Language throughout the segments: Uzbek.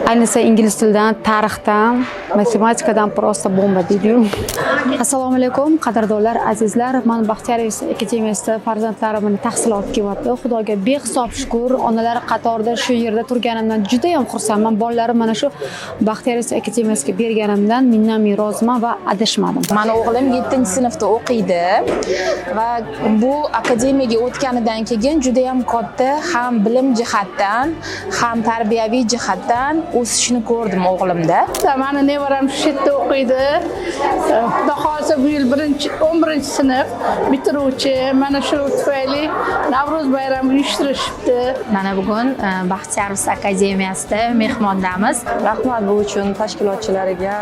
Ayniqsa ingliz tilidan, tarixdan, matematikadan prosta bomba deydi-yu. Assalomu alaykum, qadrdonlar, azizlar. Men Baxtiyor akademiyasida farzandlarimni tahsil olib kelyapti. Xudoga behisob shukr, onalar qatorida shu yerda turganimdan juda ham xursandman. Bolalarim mana shu Baxtiyor akademiyasiga berganimdan minnatdor roziman va adashmadim. Mani o'g'lim 7-sinfda o'qiydi va bu akademiyaga o'tganidan keyin juda ham katta ham bilim jihatdan, ham tarbiyaviy jihatdan o'sishni ko'rdim o'g'limda. Mani nevaram shu yerda o'qiydi. Xudo xohlasa bu yil 11-sinf bitiruvchi. Mana shu tufayli Navro'z bayrami uyushtirishibdi. Mana bugun Baxtiyor akademiyasida mehmondamiz. Rahmat bu uchun tashkilotchilariga,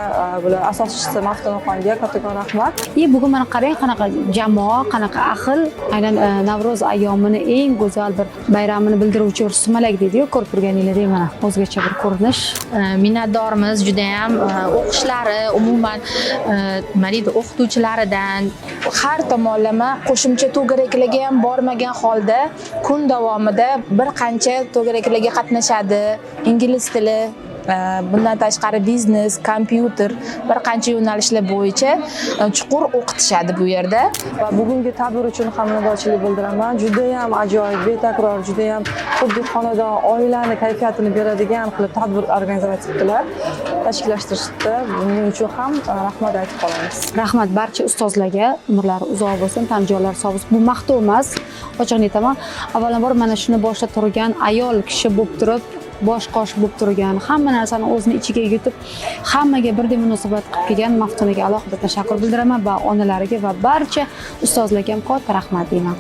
bular asoschisi Maftunoxonga kattakon rahmat. Bugun mana qarang, qanaqa jamoa, qanaqa ahil, aynan Navro'z ayyomini eng go'zal bir bayramini bildiruvchi sumalak deydi-yu, ko'rib turganingizdek mana o'zgacha bir ko'rinish. Minnatdormiz juda ham o'qishlari, umuman nima deydi, o'qituvchilaridan har tomonlama qo'shimcha to'garaklarga ham bormagan holda kun davomida bir qancha to'garaklarga qatnashadi. Ingliz tili, bundan tashqari biznes, kompyuter, bir qancha yo'nalishlar bo'yicha chuqur o'qitishadi bu yerda. Va bugungi tadbir uchun ham minnatdorchilik bildiraman. Juda ham ajoyib, betakror, juda ham xuddi xonadon, oilani kayfiyatini beradigan qilib tadbir organizatsiya etdilar, tashkillashtirishdi. Buning uchun ham rahmat aytib qolamiz. Rahmat barcha ustozlarga, umrlari uzoq bo'lsin, tan joylari sog' bo'lsin. Bu maqtov emas, ochig'ini aytaman. Avvalambor mana shuni boshlab turgan ayol kishi bo'lib turib, bosh qosh bo'lib turgan, hamma narsani o'zini ichiga yutib, hammaga birdek munosabat qilib kelgan Maftunaga alohida tashakkur bildiraman va onalariga va barcha ustozlarga ham katta rahmat deyman.